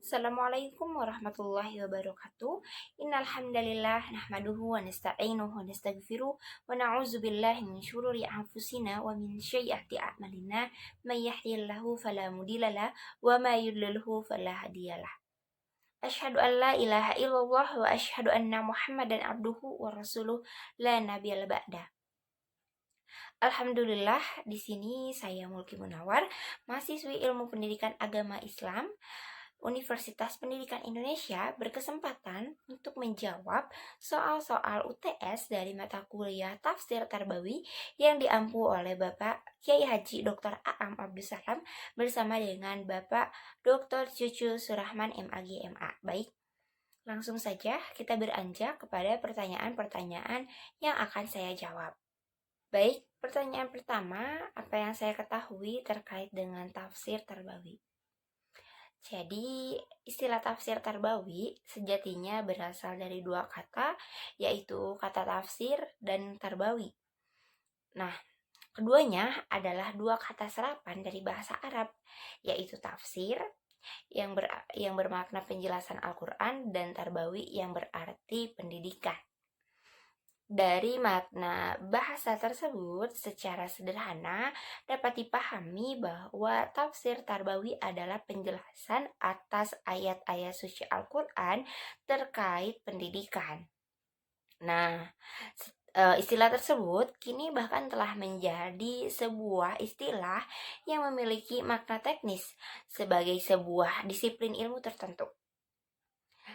Assalamualaikum warahmatullahi wabarakatuh. Innal hamdalillah nahmaduhu wa nasta'inuhu wa nastaghfiruh wa na'udzu billahi min syururi anfusina wa min sayyiati a'malina. May yahdihillahu fala mudilla lahu wa may yudlilhu fala hadiyalah. Asyhadu an la ilaha illallah wa asyhadu anna Muhammadan abduhu wa rasuluh la nabiyal ba'da. Alhamdulillah, di sini saya Mulki Munawar, mahasiswi Ilmu Pendidikan Agama Islam Universitas Pendidikan Indonesia, berkesempatan untuk menjawab soal-soal UTS dari mata kuliah Tafsir Tarbawi yang diampu oleh Bapak Kiai Haji Dr. Aam Abdussalam bersama dengan Bapak Dr. Cucu Surahman MAG MA. Baik, langsung saja kita beranjak kepada pertanyaan-pertanyaan yang akan saya jawab. Baik, pertanyaan pertama, apa yang saya ketahui terkait dengan Tafsir Tarbawi? Jadi, istilah tafsir tarbawi sejatinya berasal dari dua kata, yaitu kata tafsir dan tarbawi. Nah, keduanya adalah dua kata serapan dari bahasa Arab, yaitu tafsir yang bermakna penjelasan Al-Quran dan tarbawi yang berarti pendidikan. Dari makna bahasa tersebut, secara sederhana dapat dipahami bahwa tafsir tarbawi adalah penjelasan atas ayat-ayat suci Al-Quran terkait pendidikan. Nah, istilah tersebut kini bahkan telah menjadi sebuah istilah yang memiliki makna teknis sebagai sebuah disiplin ilmu tertentu.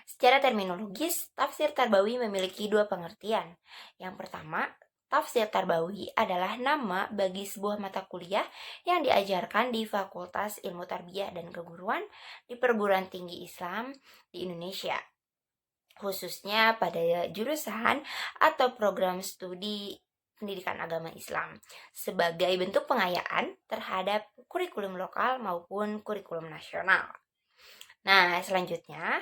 Secara terminologis, tafsir tarbawi memiliki dua pengertian. Yang pertama, tafsir tarbawi adalah nama bagi sebuah mata kuliah yang diajarkan di Fakultas Ilmu Tarbiyah dan Keguruan di perguruan tinggi Islam di Indonesia, khususnya pada jurusan atau program studi pendidikan agama Islam, sebagai bentuk pengayaan terhadap kurikulum lokal maupun kurikulum nasional. Nah, selanjutnya,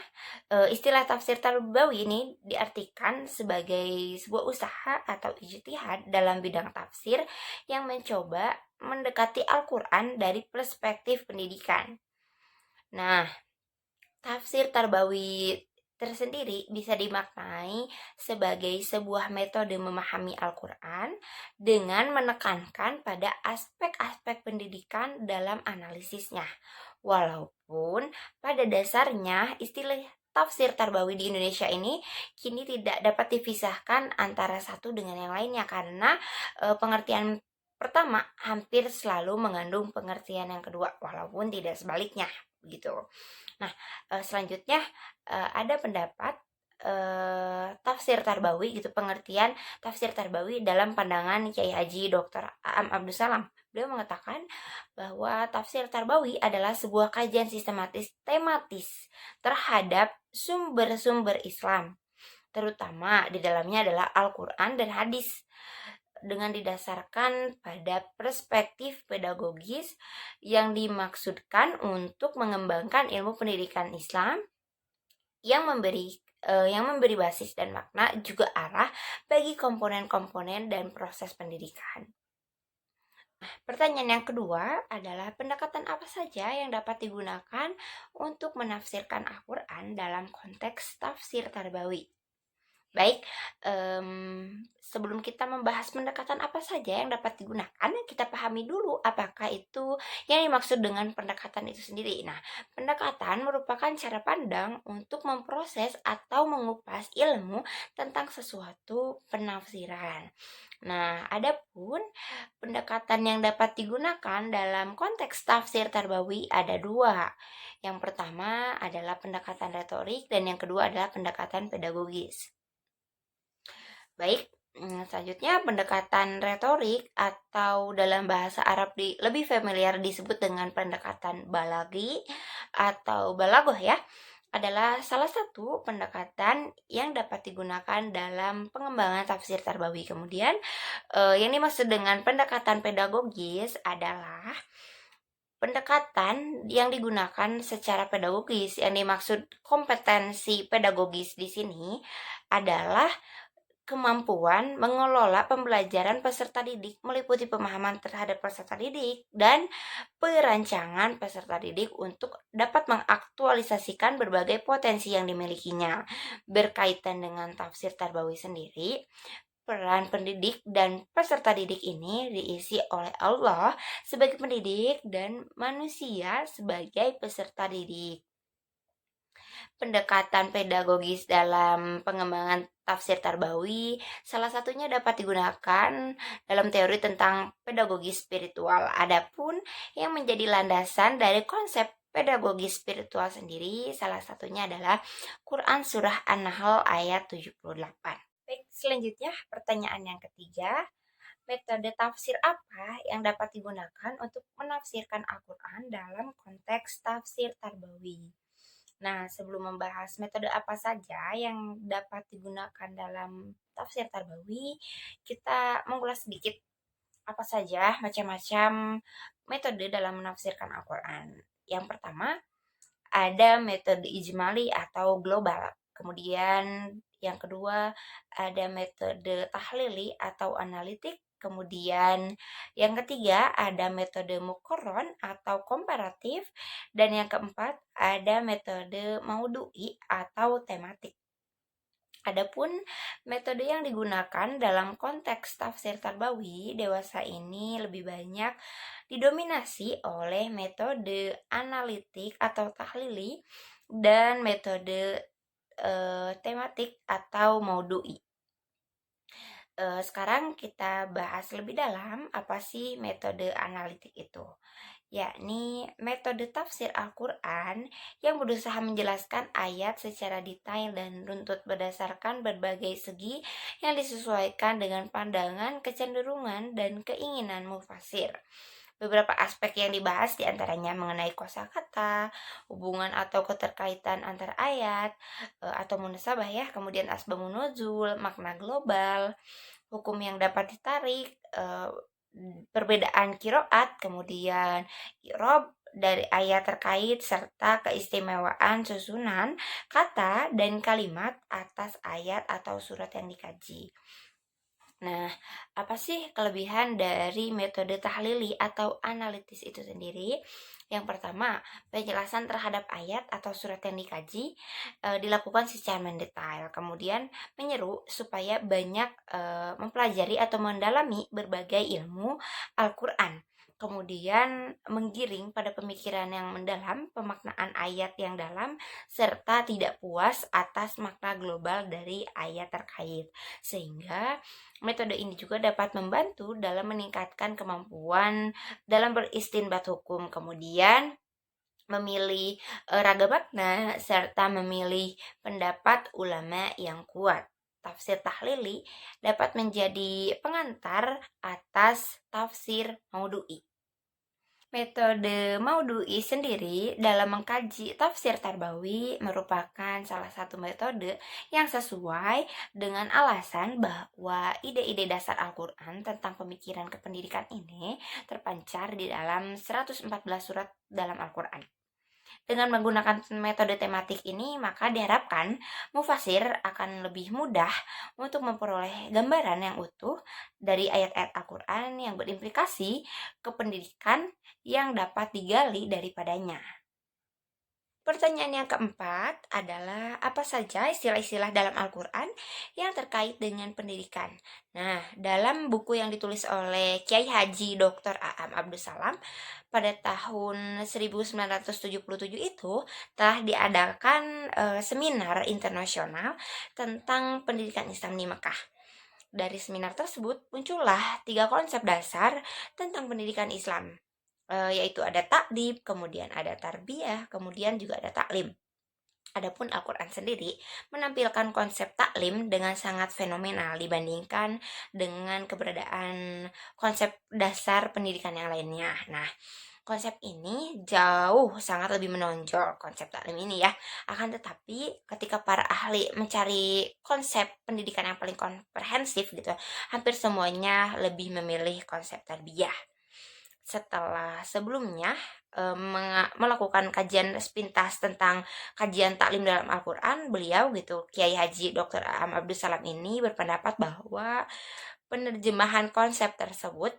istilah tafsir tarbawi ini diartikan sebagai sebuah usaha atau ijtihad dalam bidang tafsir yang mencoba mendekati Al-Quran dari perspektif pendidikan. Nah, tafsir tarbawi tersendiri bisa dimaknai sebagai sebuah metode memahami Al-Quran dengan menekankan pada aspek-aspek pendidikan dalam analisisnya. Walaupun pada dasarnya istilah tafsir tarbawi di Indonesia ini kini tidak dapat dipisahkan antara satu dengan yang lainnya karena pengertian pertama hampir selalu mengandung pengertian yang kedua walaupun tidak sebaliknya begitu. Nah, selanjutnya ada pendapat tafsir tarbawi gitu, pengertian tafsir tarbawi dalam pandangan Kiai Haji Dr. Aam Abdussalam. Beliau mengatakan bahwa tafsir tarbawi adalah sebuah kajian sistematis tematis terhadap sumber-sumber Islam, terutama di dalamnya adalah Al-Quran dan hadis, dengan didasarkan pada perspektif pedagogis yang dimaksudkan untuk mengembangkan ilmu pendidikan Islam yang memberi basis dan makna juga arah bagi komponen-komponen dan proses pendidikan. Nah, pertanyaan yang kedua adalah pendekatan apa saja yang dapat digunakan untuk menafsirkan Al-Quran dalam konteks tafsir tarbawi. Baik, sebelum kita membahas pendekatan apa saja yang dapat digunakan, kita pahami dulu apakah itu yang dimaksud dengan pendekatan itu sendiri. Nah, pendekatan merupakan cara pandang untuk memproses atau mengupas ilmu tentang sesuatu penafsiran. Nah, adapun pendekatan yang dapat digunakan dalam konteks tafsir tarbawi ada dua. Yang pertama adalah pendekatan retorik dan yang kedua adalah pendekatan pedagogis. Baik, selanjutnya pendekatan retorik atau dalam bahasa Arab lebih familiar disebut dengan pendekatan balagi atau balagoh ya, adalah salah satu pendekatan yang dapat digunakan dalam pengembangan tafsir tarbawi. Kemudian yang dimaksud dengan pendekatan pedagogis adalah pendekatan yang digunakan secara pedagogis. Yang dimaksud kompetensi pedagogis di sini adalah kemampuan mengelola pembelajaran peserta didik meliputi pemahaman terhadap peserta didik dan perancangan peserta didik untuk dapat mengaktualisasikan berbagai potensi yang dimilikinya. Berkaitan dengan tafsir Tarbawi sendiri, peran pendidik dan peserta didik ini diisi oleh Allah sebagai pendidik dan manusia sebagai peserta didik. Pendekatan pedagogis dalam pengembangan tafsir Tarbawi salah satunya dapat digunakan dalam teori tentang pedagogi spiritual. Adapun yang menjadi landasan dari konsep pedagogi spiritual sendiri salah satunya adalah Quran Surah An-Nahl ayat 78. Baik, selanjutnya pertanyaan yang ketiga. Metode tafsir apa yang dapat digunakan untuk menafsirkan Al-Quran dalam konteks tafsir Tarbawi? Nah, sebelum membahas metode apa saja yang dapat digunakan dalam tafsir Tarbawi, kita mengulas sedikit apa saja macam-macam metode dalam menafsirkan Al-Quran. Yang pertama, ada metode ijmali atau global. Kemudian yang kedua, ada metode tahlili atau analitik. Kemudian yang ketiga ada metode mukorron atau komparatif. Dan yang keempat ada metode maudu'i atau tematik. Adapun metode yang digunakan dalam konteks tafsir Tarbawi dewasa ini lebih banyak didominasi oleh metode analitik atau tahlili dan metode tematik atau maudu'i. Sekarang kita bahas lebih dalam apa sih metode analitik itu, yakni metode tafsir Al-Quran yang berusaha menjelaskan ayat secara detail dan runtut berdasarkan berbagai segi yang disesuaikan dengan pandangan, kecenderungan, dan keinginan mufasir. Beberapa aspek yang dibahas diantaranya mengenai kosakata, hubungan atau keterkaitan antar ayat atau munasabah ya, kemudian asbabun nuzul, makna global, hukum yang dapat ditarik, perbedaan kiroat, kemudian irob dari ayat terkait serta keistimewaan susunan kata dan kalimat atas ayat atau surat yang dikaji. Nah, apa sih kelebihan dari metode tahlili atau analitis itu sendiri? Yang pertama, penjelasan terhadap ayat atau surat yang dikaji dilakukan secara mendetail. Kemudian menyeru supaya banyak mempelajari atau mendalami berbagai ilmu Al-Quran. Kemudian menggiring pada pemikiran yang mendalam, pemaknaan ayat yang dalam, serta tidak puas atas makna global dari ayat terkait. Sehingga metode ini juga dapat membantu dalam meningkatkan kemampuan dalam beristinbat hukum, kemudian memilih ragam makna, serta memilih pendapat ulama yang kuat. Tafsir tahlili dapat menjadi pengantar atas tafsir maudu'i. Metode maudu'i sendiri dalam mengkaji tafsir Tarbawi merupakan salah satu metode yang sesuai dengan alasan bahwa ide-ide dasar Al-Quran tentang pemikiran kependidikan ini terpancar di dalam 114 surat dalam Al-Quran. Dengan menggunakan metode tematik ini, maka diharapkan mufasir akan lebih mudah untuk memperoleh gambaran yang utuh dari ayat-ayat Al-Quran yang berimplikasi ke pendidikan yang dapat digali daripadanya. Pertanyaan yang keempat adalah apa saja istilah-istilah dalam Al-Quran yang terkait dengan pendidikan. Nah, dalam buku yang ditulis oleh Kiai Haji Dr. A'am Abdul Salam pada tahun 1977 itu telah diadakan seminar internasional tentang pendidikan Islam di Mekah. Dari seminar tersebut muncullah 3 konsep dasar tentang pendidikan Islam, yaitu ada takdib, kemudian ada tarbiyah, kemudian juga ada taklim. Adapun Al-Quran sendiri menampilkan konsep taklim dengan sangat fenomenal dibandingkan dengan keberadaan konsep dasar pendidikan yang lainnya. Nah, konsep ini jauh sangat lebih menonjol konsep taklim ini ya. Akan tetapi ketika para ahli mencari konsep pendidikan yang paling komprehensif gitu, hampir semuanya lebih memilih konsep tarbiyah. Setelah sebelumnya melakukan kajian sepintas tentang kajian taklim dalam Al-Quran, beliau gitu, Kiai Haji Dr. Am Abdus Salam ini berpendapat bahwa penerjemahan konsep tersebut,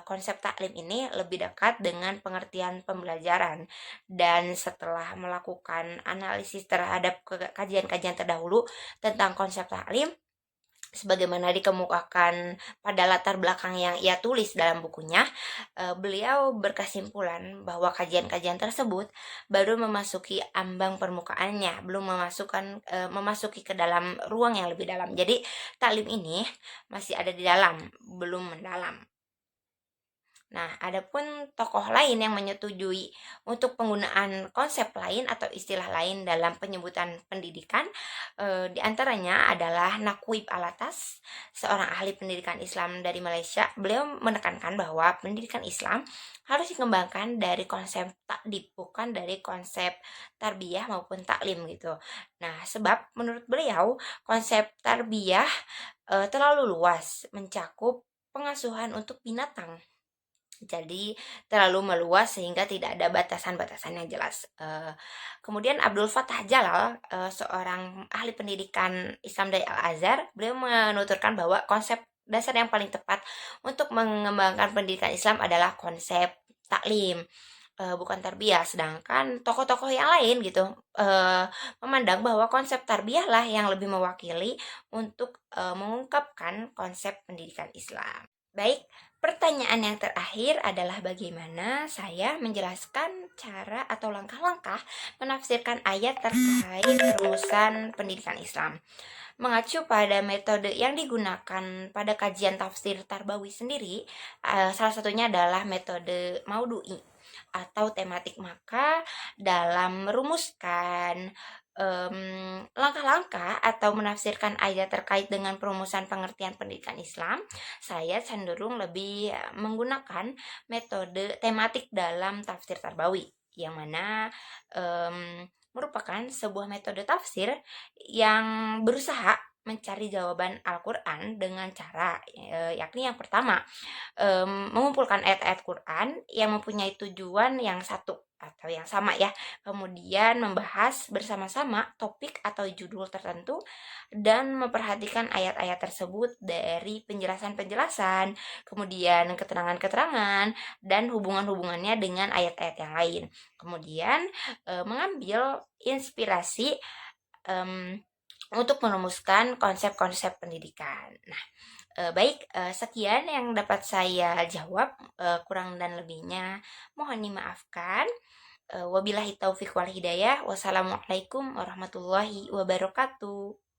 konsep taklim ini lebih dekat dengan pengertian pembelajaran. Dan setelah melakukan analisis terhadap kajian-kajian terdahulu tentang konsep taklim, sebagaimana dikemukakan pada latar belakang yang ia tulis dalam bukunya, beliau berkesimpulan bahwa kajian-kajian tersebut baru memasuki ambang permukaannya, belum memasuki ke dalam ruang yang lebih dalam. Jadi taklim ini masih ada di dalam, belum mendalam. Nah, adapun tokoh lain yang menyetujui untuk penggunaan konsep lain atau istilah lain dalam penyebutan pendidikan, di antaranya adalah Naquib Alatas, seorang ahli pendidikan Islam dari Malaysia. Beliau menekankan bahwa pendidikan Islam harus dikembangkan dari konsep takdib, bukan dari konsep tarbiyah maupun taklim gitu. Nah, sebab menurut beliau konsep tarbiyah terlalu luas, mencakup pengasuhan untuk binatang. Jadi terlalu meluas sehingga tidak ada batasan-batasan yang jelas. Kemudian Abdul Fattah Jalal, seorang ahli pendidikan Islam dari Al-Azhar, beliau menuturkan bahwa konsep dasar yang paling tepat untuk mengembangkan pendidikan Islam adalah konsep taklim, bukan tarbiyah. Sedangkan tokoh-tokoh yang lain gitu memandang bahwa konsep tarbiyah lah yang lebih mewakili untuk mengungkapkan konsep pendidikan Islam. Baik, pertanyaan yang terakhir adalah bagaimana saya menjelaskan cara atau langkah-langkah menafsirkan ayat terkait rumusan pendidikan Islam. Mengacu pada metode yang digunakan pada kajian tafsir Tarbawi sendiri, salah satunya adalah metode Maudu'i atau tematik. Maka dalam merumuskan langkah-langkah atau menafsirkan ayat terkait dengan perumusan pengertian pendidikan Islam, saya cenderung lebih menggunakan metode tematik dalam tafsir Tarbawi, yang mana merupakan sebuah metode tafsir yang berusaha mencari jawaban Al-Quran dengan cara yakni yang pertama, mengumpulkan ayat-ayat Quran yang mempunyai tujuan yang satu atau yang sama ya. Kemudian membahas bersama-sama topik atau judul tertentu dan memperhatikan ayat-ayat tersebut dari penjelasan-penjelasan, kemudian keterangan-keterangan dan hubungan-hubungannya dengan ayat-ayat yang lain. Kemudian mengambil inspirasi untuk merumuskan konsep-konsep pendidikan. Nah, baik, sekian yang dapat saya jawab, kurang dan lebihnya mohon dimaafkan. Wabillahi taufik wal hidayah. Wassalamualaikum warahmatullahi wabarakatuh.